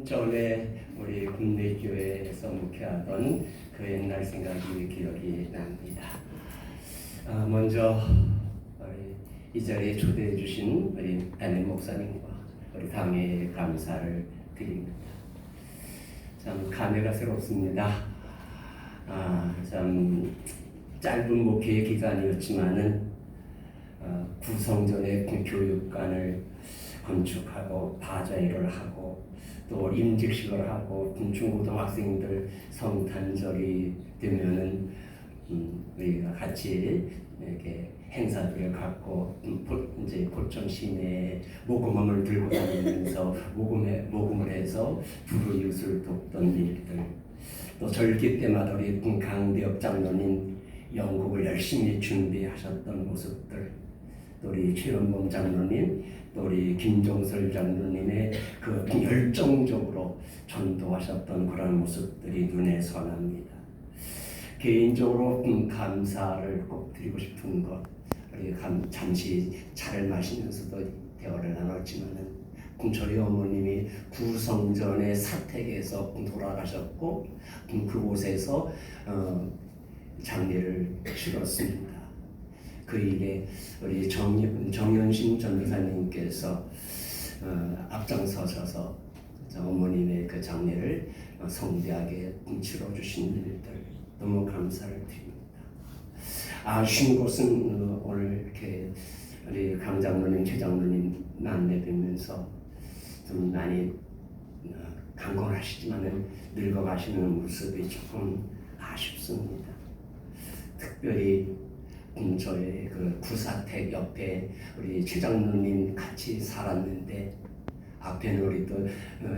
전에 우리 국내교회에서 목회하던 그 옛날 생각이 기억이 납니다. 먼저 이 자리에 초대해 주신 우리 담임 목사님과 우리 당회에 감사를 드립니다. 참 감회가 새롭습니다. 참 짧은 목회 기간이었지만은 구성전의 교육관을 건축하고 바자회를 하고 또 임직식을 하고 중고등학생들 성탄절이 되면은 우리가 같이 이렇게 행사들을 갖고 이제 고천 시내에 모금함을 들고 다니면서 모금을 해서 불우이웃을 돕던 일들, 또 절기 때마다 우리 강대엽 장로님 연곡을 열심히 준비하셨던 모습들, 또 우리 최연범 장로님, 또 우리 김종설 장로님의 그 열정적으로 전도하셨던 그런 모습들이 눈에 선합니다. 개인적으로 감사를 꼭 드리고 싶은 것, 우리 잠시 차를 마시면서도 대화를 나눴지만은 저희 어머님이 구성전의 사택에서 돌아가셨고 그곳에서 장례를 치렀습니다. 그 일에 우리 정현신 전도사님께서 앞장서셔서 어머님의 그 장례를 성대하게 치러주신 일들 너무 감사를 드립니다. 아쉬운 것은 오늘 이렇게 우리 강 장로님, 최 장로님 만나 뵈면서 좀 많이 강건하시지만은 늙어가시는 모습이 조금 아쉽습니다. 특별히 저의 그 구사택 옆에 우리 최 장로님 같이 살았는데, 앞에는 우리 또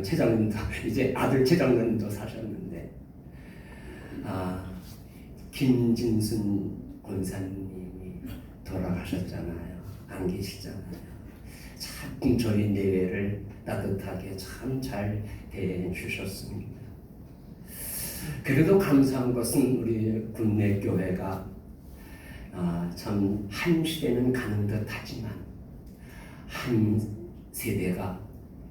최 장로님도 이제 아들 최 장로님도 사셨는데, 김진순 권사님이 돌아가셨잖아요. 안 계시잖아요. 참 저희 내외를 따뜻하게 참 잘 대해 주셨습니다. 그래도 감사한 것은 우리 군내교회가 참 한 시대는 가는 듯 하지만 한 세대가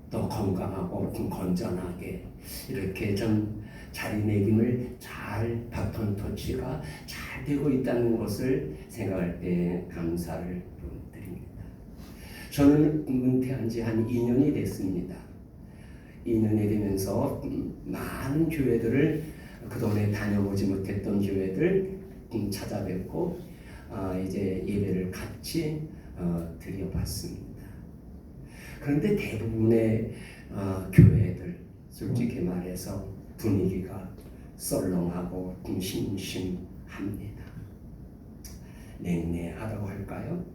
또 건강하고 건전하게 이렇게 좀 자리매김을 잘 바톤 터치가 잘 되고 있다는 것을 생각할 때 감사를 드립니다. 저는 은퇴한 지 한 2년이 됐습니다. 2년이 되면서 많은 교회들을 그동안에 다녀보지 못했던 교회들 찾아뵙고 이제 예배를 같이 드려봤습니다. 그런데 대부분의 교회들 솔직히 말해서 분위기가 썰렁하고 심심합니다. 냉랭하다고 할까요?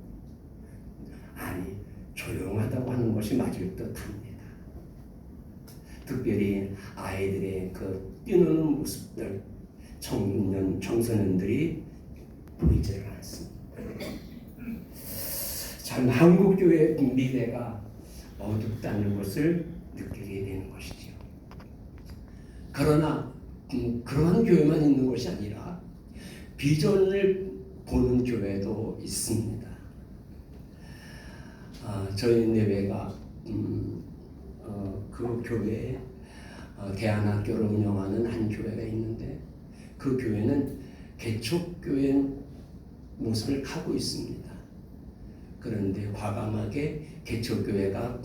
아니, 조용하다고 하는 것이 맞을 듯합니다. 특별히 아이들의 그 뛰노는 모습들, 청소년들이 보이지를 않습니다. 참 한국교회의 미래가 어둡다는 것을 느끼게 되는 것이죠. 그러나 그러한 교회만 있는 것이 아니라 비전을 보는 교회도 있습니다. 저희 내외가 그 교회에 대안학교를 운영하는 한 교회가 있는데, 그 교회는 개척교회 모습을 하고 있습니다. 그런데 과감하게 개척교회가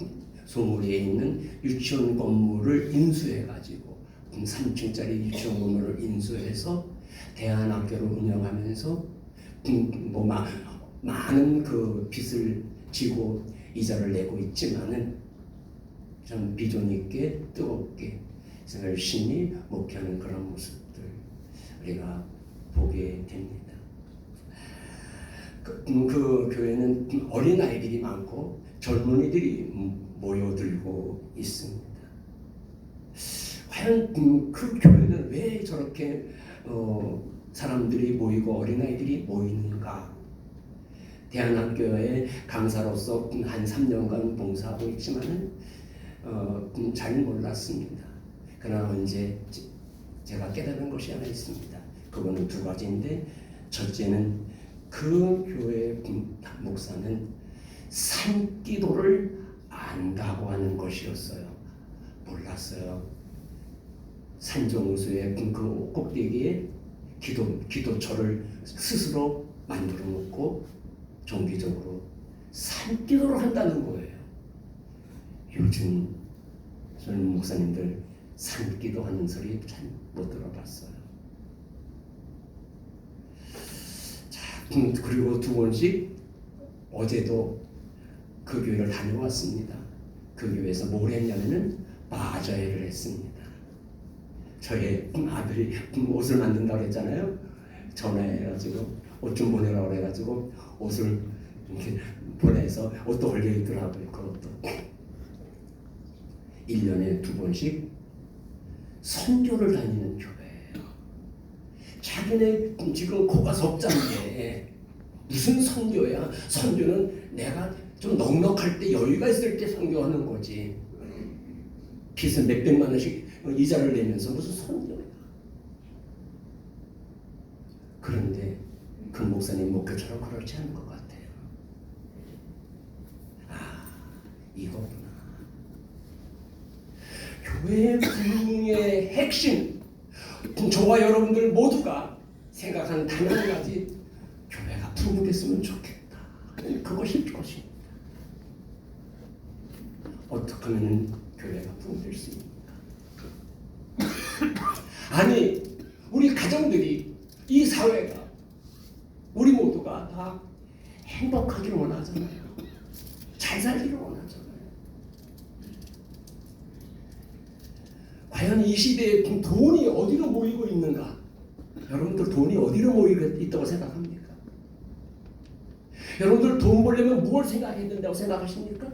소물리에 있는 유치원 건물을 인수해가지고 3층짜리 유치원 건물을 인수해서 대안학교를 운영하면서 많은 그 빚을 지고 이자를 내고 있지만은 좀 비전 있게 뜨겁게 열심히 목회하는 그런 모습들 우리가 보게 됩니다. 그 교회는 어린아이들이 많고 젊은이들이 모여들고 있습니다. 과연 그 교회는 왜 저렇게 사람들이 모이고 어린아이들이 모이는가? 대안학교의 강사로서 한 3년간 봉사하고 있지만은 잘 몰랐습니다. 그러나 언제 제가 깨달은 것이 하나 있습니다. 그거는 두 가지인데, 첫째는 그 교회 목사는 산기도를 안다고 하는 것이었어요. 몰랐어요. 갔어요. 산정호수의 그 꼭대기에 기도처를 스스로 만들어 놓고 정기적으로 산기도를 한다는 거예요. 요즘 젊은 목사님들 산기도 하는 소리 잘 못 들어봤어요. 자, 그리고 두 번씩 어제도 그 교회를 다녀왔습니다. 그 교회에서 뭘 했냐면은 마저회를 했습니다. 저의 아들이 옷을 만든다고 했잖아요. 전화해가지고 옷 좀 보내라고 해가지고 옷을 이렇게 보내서 옷도 걸려 있더라고요. 그것도 1년에 2번씩 선교를 다니는 교회예요. 자기네 지금 코가 석자인데 무슨 선교야? 선교는 내가 좀 넉넉할 때 여유가 있을 때 선교하는 거지. 빚을 몇백만 원씩 이자를 내면서 무슨 선교야? 그런데 그 목사님 목표처럼 그렇지 않은 것 같아요. 아, 이거구나. 교회의 부흥의 핵심, 저와 여러분들 모두가 생각하는 단 한 가지, 교회가 부흥됐으면 좋겠다. 그것이 것입니다. 어떻게 하면 교회가 부흥될 수 있습니까? 아니, 우리 가정들이, 이 사회가, 우리 모두가 다 행복하기를 원하잖아요. 잘 살기를 원하잖아요. 과연 이 시대에 돈이 어디로 모이고 있는가? 여러분들 돈이 어디로 모이고 있다고 생각합니까? 여러분들 돈 벌려면 무엇을 생각해야 된다고 생각하십니까?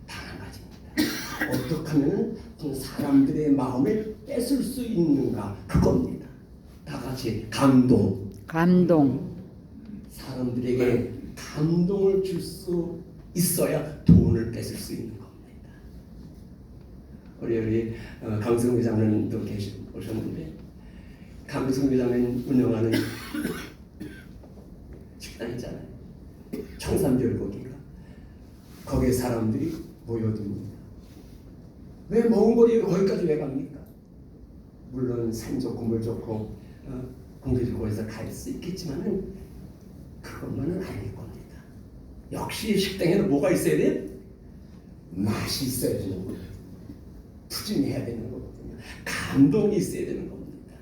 단 한 가지입니다. 어떻게 하면 사람들의 마음을 뺏을 수 있는가? 그겁니다. 다 같이 감동. 사람들에게 감동을 줄 수 있어야 돈을 뺏을 수 있는 겁니다. 우리 강승 회장님도 오셨는데, 강승 회장님 운영하는 식당 있잖아요. 청산별고기가. 거기에 사람들이 모여듭니다. 왜 먼 거리를 거기까지 왜 갑니까? 물론 산 좋고 물 좋고 공기 좋고 해서 갈 수 있겠지만은 그것만은 아닐 겁니다. 역시 식당에는 뭐가 있어야 돼? 맛이 있어야 되는 거예요. 푸짐해야 되는 거거든요. 감동이 있어야 되는 겁니다.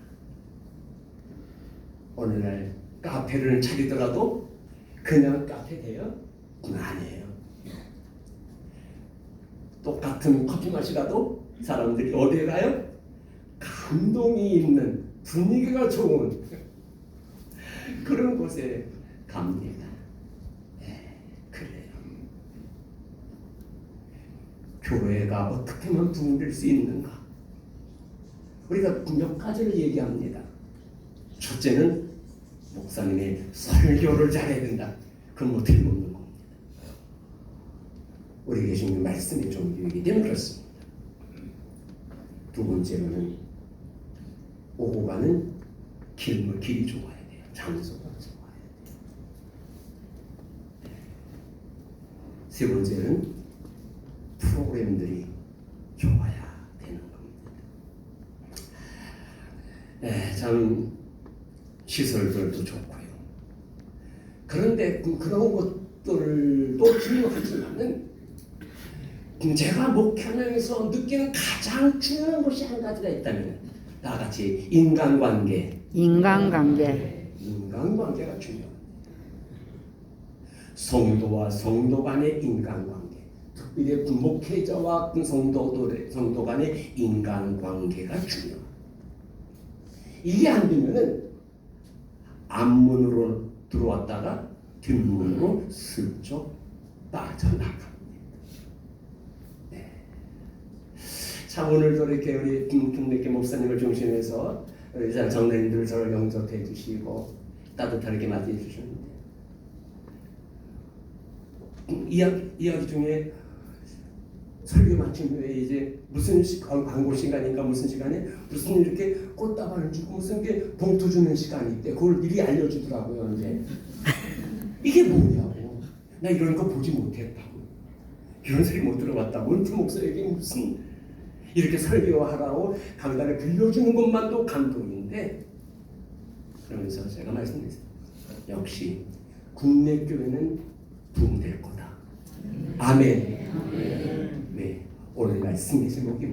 어느 날 카페를 차리더라도 그냥 카페 돼요? 아니에요. 똑같은 커피 맛이라도 사람들이 어디에 가요? 감동이 있는, 분위기가 좋은 그런 곳에 갑니다. 네, 그래요. 교회가 어떻게 하면 부흥될 수 있는가? 우리가 몇 가지를 얘기합니다. 첫째는 목사님의 설교를 잘해야 된다. 그럼 어떻게 묻는 겁니다. 우리 계신 말씀이 좀 유익이 되면 그렇습니다. 두 번째로는 오고 가는 길이 좋아야 돼요. 장소가 좋아야 돼요. 세 번째는 프로그램들이 좋아야 되는 겁니다. 참 시설들도 좋고요. 그런데 그런 것들도 중요하지만은 제가 목회하면서 느끼는 가장 중요한 것이 한 가지가 있다면 다 같이 인간관계. 인간관계가 중요합니다. 성도와 성도 간의 인간관계, 특별히 목회자와 성도 간의 인간관계가 중요합니다. 이게 안 되면은 앞문으로 들어왔다가 뒷문으로 슬쩍 빠져나갑니다. 네. 참 오늘도 이렇게 우리 김백기 목사님을 중심해서 우리 장로님들 저를 영접해 주시고 따뜻하게 맞이해 주셨는데, 이야기 중에 설교 마친 후에 이제 무슨 광고 시간인가 무슨 시간에 무슨 이렇게 꽃다발을 주고 무슨 게 봉투 주는 시간이 있대. 그걸 미리 알려주더라고요. 이제 이게 뭐냐고. 나 이런 거 보지 못했다고. 이런 소리 못 들어봤다. 원투 목사에게 무슨 이렇게 설교하라고 강단을 빌려주는 것만도 감동인데, 그러면서 제가 말씀드렸어요. 역시 국내 교회는 부흥될 거다. 아멘. 네, 오늘 말씀의 제목이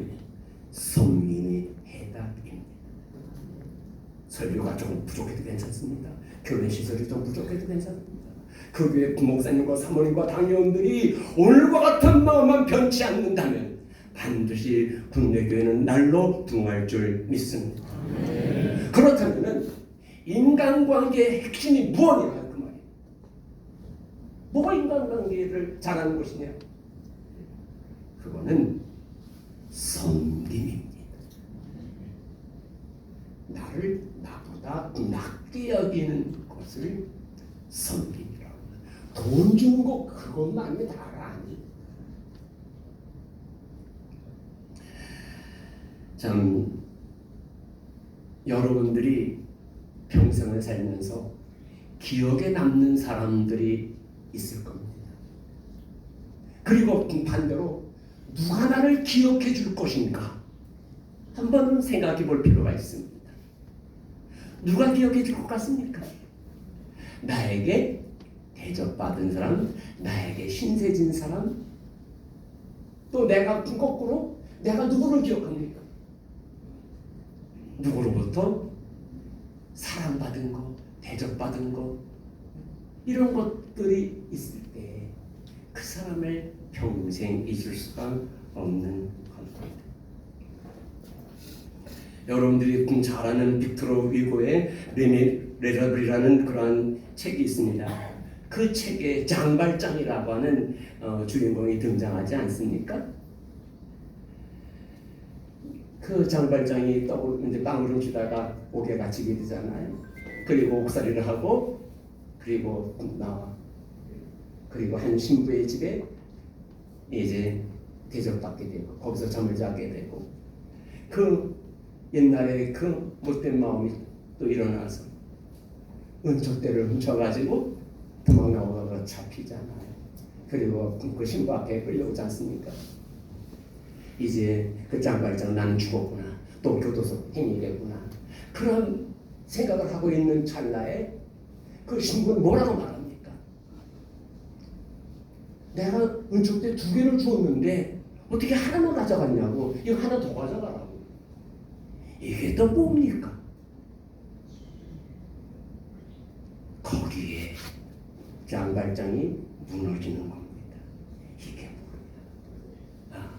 성령의 해답입니다. 설교가 조금 부족해도 괜찮습니다. 교회 시설이 좀 부족해도 괜찮습니다. 그 교회 부목사님과 사모님과 당회원들이 오늘과 같은 마음만 변치 않는다면 반드시 국내 교회는 날로 부흥할 줄 믿습니다. 그렇다면 인간관계의 핵심이 무엇이냐 그 말이에요. 뭐가 인간관계를 잘하는 것이냐? 그거는 섬김입니다. 나를 나보다 낮게 여기는 것을 섬김이라고. 돈 주는 거 그것만이 다가 아니. 참 여러분들이 평생을 살면서 기억에 남는 사람들이 있을 겁니다. 그리고 반대로 누가 나를 기억해 줄 것인가 한번 생각해 볼 필요가 있습니다. 누가 기억해 줄 것 같습니까? 나에게 대접받은 사람, 나에게 신세진 사람, 또 내가 거꾸로 내가 누구를 기억합니까? 누구로부터 사랑받은 거, 대접받은 거, 이런 것들이 있을 때 그 사람을 평생 잊을 수가 없는 겁니다. 여러분들이 잘 아는 빅토르 위고의 레미레라블이라는 그러한 책이 있습니다. 그 책에 장발장이라고 하는 주인공이 등장하지 않습니까? 그 장발장이 이제 빵을 훔치다가 옥에 갇히게 되잖아요. 그리고 옥살이를 하고 그리고 나와. 그리고 한 신부의 집에 이제 대접받게 되고 거기서 잠을 자게 되고 그 옛날에 그 못된 마음이 또 일어나서 은총대를 훔쳐가지고 도망 나오다가 잡히잖아요. 그리고 그 신부 앞에 끌려오지 않습니까? 이제 그 장발장 나는 죽었구나. 또 교도소 행위되구나. 그런 생각을 하고 있는 찰나에 그 신부는 뭐라고 말합니까? 내가 은총대 2개를 주었는데 어떻게 하나만 가져갔냐고. 이거 하나 더 가져가라고. 이게 또 뭡니까? 거기에 장발장이 무너지는 겁니다. 이게 뭐야?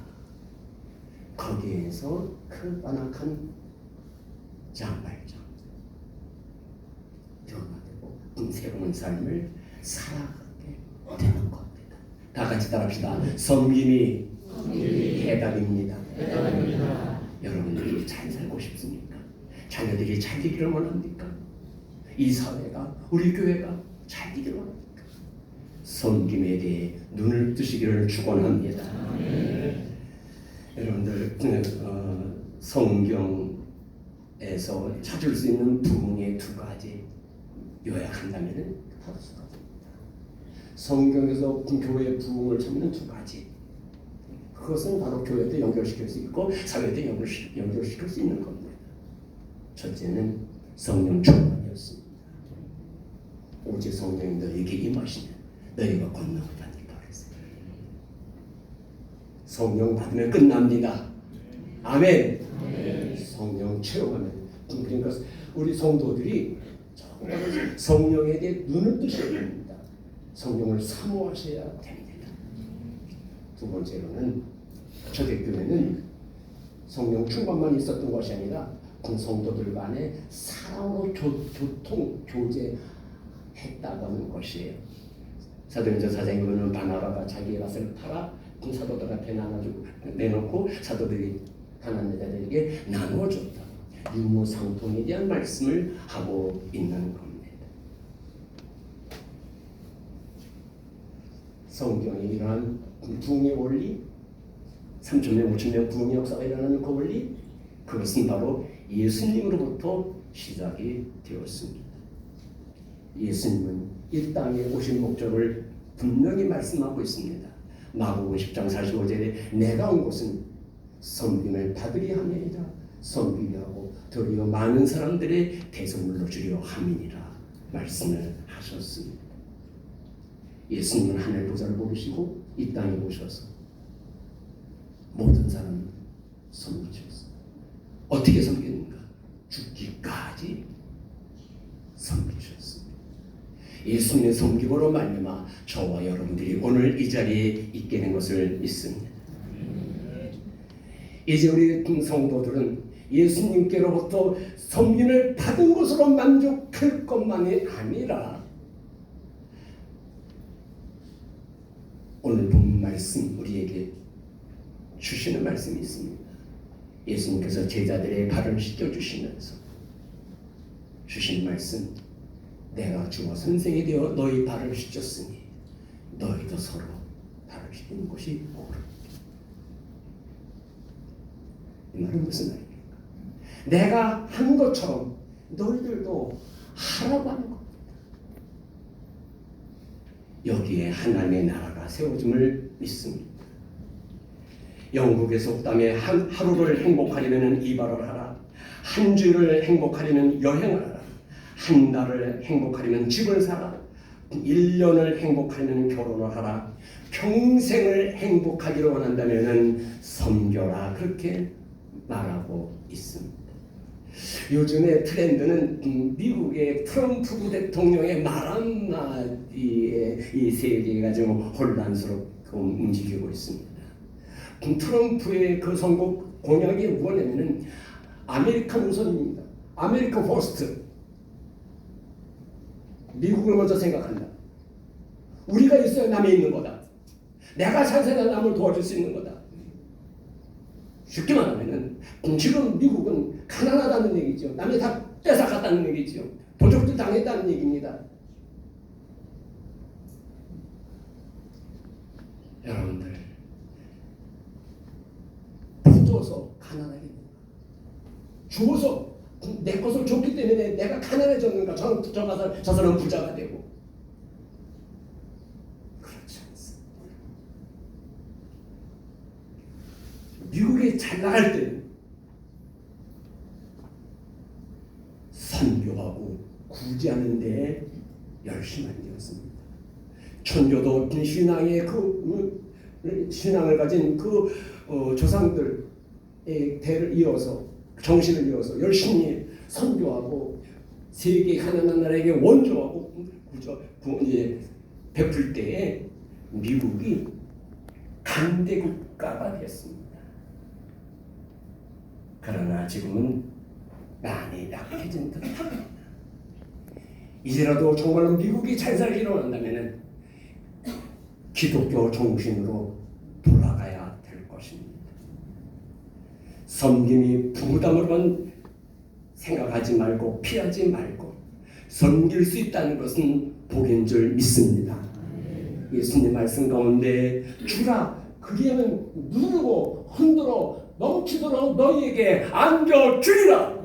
거기에서 그 완악한 장발장 변화되고 새로운 삶을 살아가게 되는 겁니다. 다 같이 따라합시다. 섬김이 해답입니다. 여러분들이 잘 살고 싶습니까? 자녀들이 잘 되기를 원합니까? 이 사회가, 우리 교회가 잘 되기를 원합니까? 섬김에 대해 눈을 뜨시기를 축원합니다. 여러분들 성경에서 찾을 수 있는 부흥의 2가지 요약한다면 바로 성경에서 교회의 부흥을 찾는 2가지. 그것은 바로 교회도 연결시킬 수 있고 사회도 연결시킬 수 있는 겁니다. 첫째는 성령 충만이었습니다. 오직 성령이 너에게 임하시면 너희가 건너가니까 그랬어요. 성령 받으면 끝납니다. 아멘. 성령 체험하면, 그러니까 우리 성도들이 정말 성령에 대해 눈을 뜨셔야 됩니다. 성령을 사모하셔야 됩니다. 2번째로는 초대교회는 성령 충만만 있었던 것이 아니라 그 성도들 간에 사랑으로 교제했다는 것이에요. 사도행전 4장에 보면 바나바가 자기의 밭을 팔아 그 사도들 앞에 내놓고 사도들이 가난한 자들에게 나누어줬다. 유무상통에 대한 말씀을 하고 있는 겁니다. 성경이 이러한 부흥의 원리, 3,000명, 5,000명 부흥의 역사가 일어나는 그 원리, 그것은 바로 예수님으로부터 시작이 되었습니다. 예수님은 이 땅에 오신 목적을 분명히 말씀하고 있습니다. 마가복음 10장 45절에 내가 온 것은 섬김을 받으리 함이니라. 섬기려 하고 도리어 많은 사람들의 대속물로 주려 함이니라 말씀을 하셨습니다. 예수님은 하늘 보좌를 고르시고 이 땅에 오셔서 모든 사람을 섬기셨어요. 어떻게 섬겼는가? 죽기까지 섬기셨습니다. 예수님의 섬김으로 말미암아 저와 여러분들이 오늘 이 자리에 있게 된 것을 믿습니다. 이제 우리 성도들은 예수님께로부터 섬김을 받은 것으로 만족할 것만이 아니라 오늘 본 말씀 우리에게 주시는 말씀이 있습니다. 예수님께서 제자들의 발을 씻겨주시면서 주신 말씀, 내가 주와 선생이 되어 너희 발을 씻겼으니 너희도 서로 발을 씻기는 것이 옳으리라. 이 말은 무슨 말입니까? 내가 한 것처럼 너희들도 하라고 하는 겁니다. 여기에 하나님의 나라가 세워짐을 믿습니다. 영국의 속담에 하루를 행복하려면 이발을 하라, 한 주를 행복하려면 여행을 하라, 한 달을 행복하려면 집을 사라, 1년을 행복하려면 결혼을 하라, 평생을 행복하기를 원한다면 섬겨라, 그렇게 말하고 있습니다. 요즘의 트렌드는 미국의 트럼프 대통령의 말 한마디에 이 세계가 좀 혼란스럽고 움직이고 있습니다. 트럼프의 그 선거 공약이 뭐냐면은 아메리칸 우선입니다. 아메리카 퍼스트. 미국을 먼저 생각한다. 우리가 있어야 남이 있는 거다. 내가 잘 살아야 남을 도와줄 수 있는 거다. 쉽게 말하면은 지금 미국은 가난하다는 얘기죠. 남이 다 뺏어갔다는 얘기죠. 도적질 당했다는 얘기입니다. 여러분들 부어서 가난하게 된다. 주어서 내 것을 줬기 때문에 내가 가난해졌는가? 저 사람은 부자가 되고. 그렇지 않습니다. 미국이 잘 나갈 때는 선교하고 구제하는 데에 열심히 되었습니다. 천교도 신앙의 신앙을 가진 조상들의 대를 이어서 정신을 이어서 열심히 선교하고 세계 가난한 나라에게 원조하고 베풀 때에 미국이 강대국가가 되었습니다. 그러나 지금은 많이 약해진 듯합니다. 이제라도 정말로 미국이 잘 살기로 한다면 기독교 정신으로 돌아가야 될 것입니다. 섬김이 부담으로만 생각하지 말고 피하지 말고 섬길 수 있다는 것은 복인 줄 믿습니다. 예수님 말씀 가운데 주라 그리하면 누르고 흔들어 넘치도록 너희에게 안겨주리라.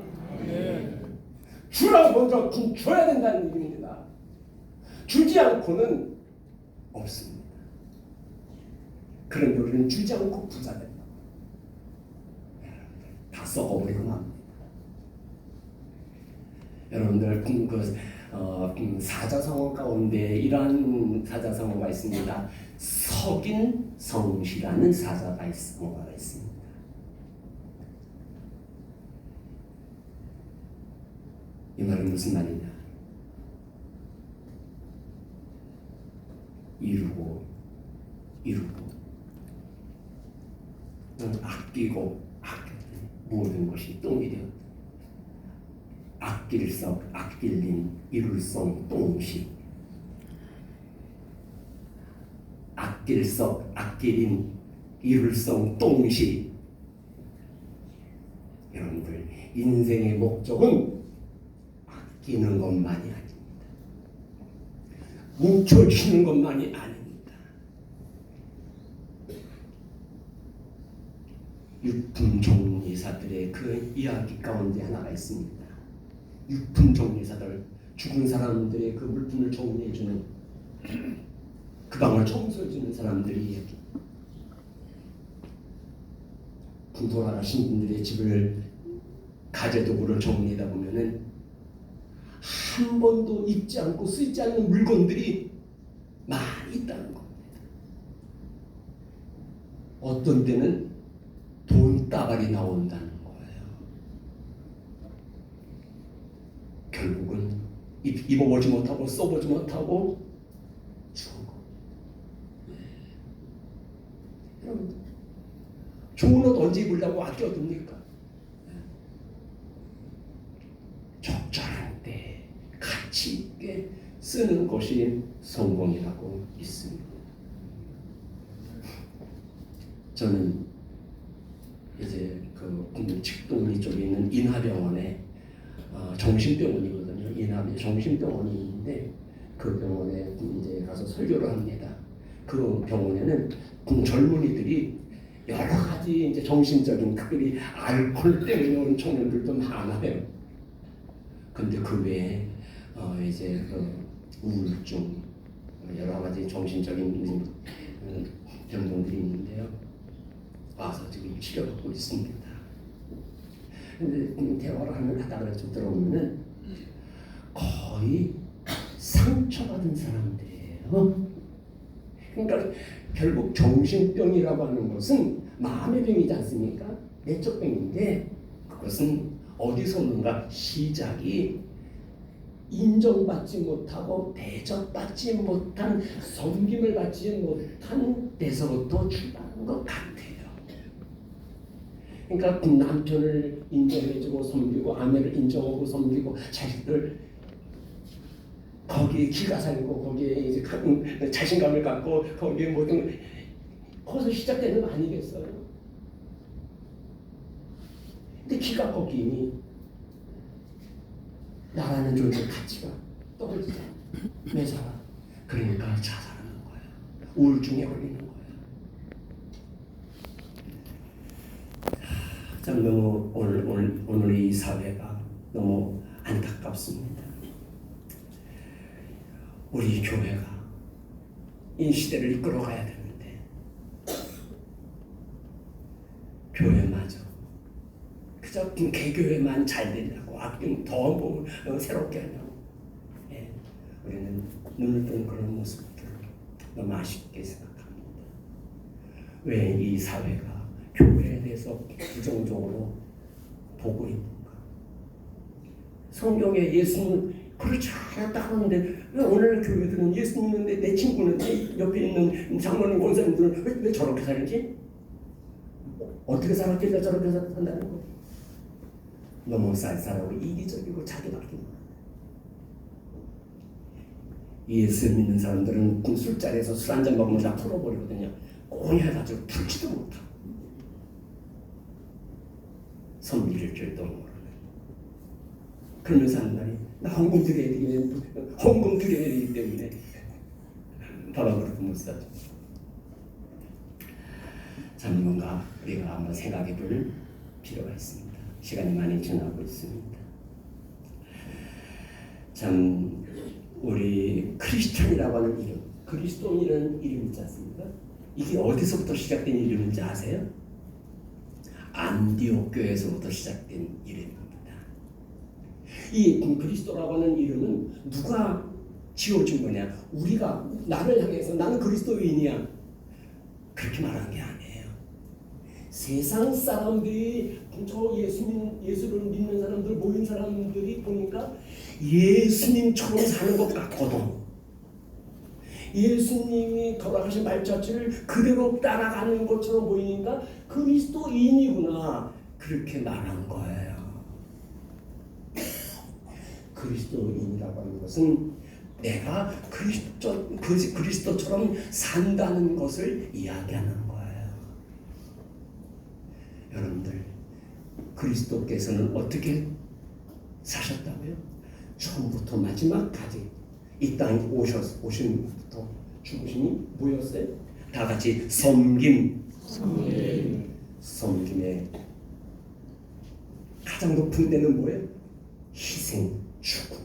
주라 먼저 줘야 된다는 얘기입니다. 주지 않고는 없습니다. 그런데 우리는 주지 않고 부자 된다. 다 썩어버리고 맙니다. 여러분들 사자성어 가운데 이러한 사자성어가 있습니다. 석인성시라는 사자성어가 있습니다. 이 말은 무슨 말이냐? 이루고 아끼고 모든 것이 똥이 되었다. 아낄석 아낄린 이룰성 똥시. 아낄석 아낄인 이룰성 똥시. 여러분들 인생의 목적은 아끼는 것만이 아닙니다. 뭉쳐주는 것만이 아닙니다. 육품종리사들의 그 이야기 가운데 하나가 있습니다. 육품종리사들, 죽은 사람들의 그 물품을 정리해주는, 그 방을 청소해주는 사람들의 이야기. 돌아가신 분들의 집을 가재도구를 정리하다 보면은 한 번도 입지 않고 쓰지 않는 물건들이 많이 있다는 겁니다. 어떤 때는 돈다발이 나온다는 거예요. 결국은 입어보지 못하고 써보지 못하고 죽은 거. 여러분, 좋은 옷 언제 입으려고 아껴둡니까? 적절한 때 가치 있게 쓰는 것이 성공이라고 믿습니다. 저는 이제 그 직동리 쪽에 있는 인하병원에 정신병원이거든요. 인하병 정신병원이 있는데 그 병원에 이제 가서 설교를 합니다. 그 병원에는 젊은이들이 여러 가지 이제 정신적인, 특별히 알코올 때문에 온 청년들도 많아요. 근데 그 외에 이제 그 우울증, 여러 가지 정신적인 병동들이 있는데요. 와서 지금 치료받고 있습니다. 근데 대화를 하다가 좀 들어보면은 거의 상처받은 사람들이에요. 그러니까 결국 정신병이라고 하는 것은 마음의 병이지 않습니까? 내적 병인데 그것은 어디서 오는가? 시작이 인정받지 못하고 대접받지 못한, 섬김을 받지 못한 데서부터 출발하는 것 같아요. 그러니까 남편을 인정해주고 섬기고, 아내를 인정하고 섬기고, 자식들 거기에 기가 살고, 거기에 이제 자신감을 갖고, 거기에 모든 거기서 시작되는 거 아니겠어요? 근데 기가 꺾이니 나라는 존재 가치가 떨어지잖아. 내 사람. 그러니까 자살하는 거예요. 우울증에 걸리는 거예요. 참 너무 오늘 이 사회가 너무 안타깝습니다. 우리 교회가 이 시대를 이끌어가야 되는데 교회마저 그저 개교회만 잘 되려고 아끼면 더 새롭게 하려고 우리는 눈을 뜨는 그런 모습들을 너무 아쉽게 생각합니다. 왜 이 사회가 교회에 대해서 부정적으로 보고 있는가? 성경에 예수는 그렇지 않았다 하는데 왜 오늘날 교회들은 예수 믿는데 내 친구는 내 옆에 있는 장로님 권사님들은 왜 저렇게 살지? 어떻게 살았길래 저렇게 산다는 거? 너무 쌀쌀하고 이기적이고 자기밖에. 예수 믿는 사람들은 술자리에서 술 한잔 먹으면 다 풀어버리거든요. 꽁이 해가지고 풀지도 못하고 섬길 줄도 모르는. 그러면서 한 말이 나 헌금 드려야 되기 때문에 밥한그릇 못 사죠. 참 뭔가 우리가 한번 생각해 볼 필요가 있습니다. 시간이 많이 지나고 있습니다. 참 우리 크리스천이라고 하는 이름, 그리스도인이라는 이름이 있지 않습니까? 이게 어디서부터 시작된 이름인지 아세요? 안디옥 교회에서부터 시작된 이름입니다. 이 그리스도라고 하는 이름은 누가 지어준 거냐? 우리가 나를 향해서 나는 그리스도인이야 그렇게 말한 게 아니에요. 세상 사람들이 저 예수를 믿는 사람들 모인 사람들이 보니까 예수님처럼 사는 것 같거든. 예수님이 돌아가신 말자체를 그대로 따라가는 것처럼 보이니까 그리스도인이구나 그렇게 말한 거예요. 그리스도인이라고 하는 것은 내가 그리스도처럼 산다는 것을 이야기하는 거예요. 여러분들 그리스도께서는 어떻게 사셨다고요? 처음부터 마지막까지 이 땅에 오신부터 죽으심이 뭐였어요? 다 같이 섬김의 가장 높은 데는 뭐예요? 희생, 죽음.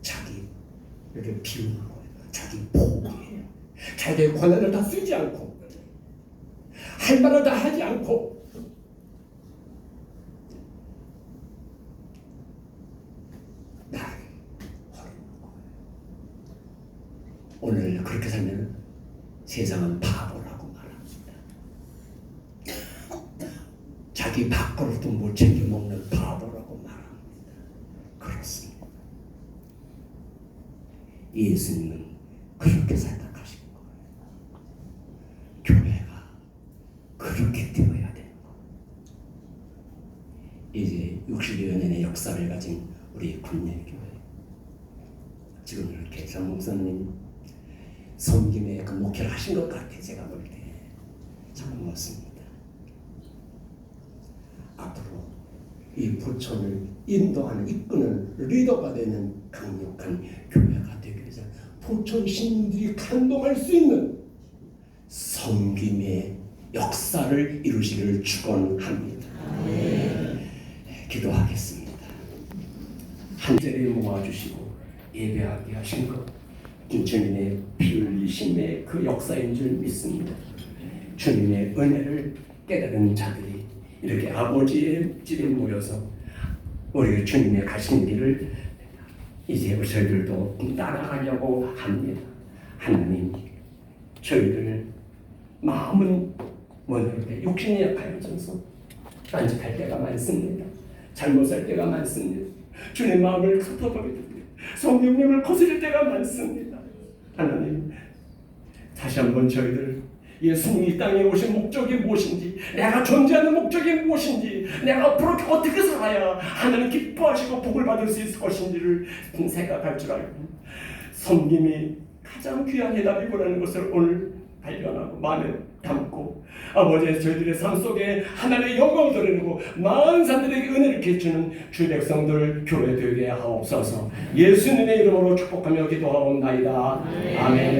자기 이렇게 비우는 거예요. 자기 포기해요. 자기의 권한을 다 쓰지 않고 할 말을 다 하지 않고 나를 버리는 거예요. 오늘 그렇게 살면 세상은 바보라고 말합니다. 자기 밥그릇도 못 챙겨 먹는 바보라고 말합니다. 그렇습니다. 예수님은 그렇게 생각하신 거예요. 교회가 그렇게 되어야 되는 거예요. 이제 60여 년의 역사를 가진 우리 군례교회, 지금 이렇게 장 목사님 섬김의 그 목회를 하신 것 같아. 제가 볼 때 참 고맙습니다. 앞으로 이 부천을 인도하는, 이끄는 리더가 되는 강력한 교회가 되기 위해서 부천 시민들이 감동할 수 있는 섬김의 역사를 이루시기를 축원합니다. 기도하겠습니다. 한 자리에 모아주시고 예배하게 하신 것, 주님의 피 흘리심의 그 역사인 줄 믿습니다. 주님의 은혜를 깨달은 자들이 이렇게 아버지의 집에 모여서 우리 주님의 가신 길을 이제 저희들도 따라가려고 합니다. 하나님, 저희들 마음은 원하는데 욕심이 약하여져서 딴짓할 때가 많습니다. 잘못 살 때가 많습니다. 주님 마음을 흩어버릴 때, 성령님을 거스릴 때가 많습니다. 하나님, 다시 한번 저희들 예수님이 이 땅에 오신 목적이 무엇인지, 내가 존재하는 목적이 무엇인지, 내가 앞으로 어떻게 살아야 하나님 기뻐하시고 복을 받을 수 있을 것인지를 생각할 줄 알고 섬김이 가장 귀한 해답이라는 것을 오늘 발견하고 마음에 담고, 아버지 저희들의 삶 속에 하나님의 영광을 드러내고 많은 사람들에게 은혜를 끼치는 주의 백성들 교회 되게 하옵소서. 예수님의 이름으로 축복하며 기도하옵나이다. 아멘.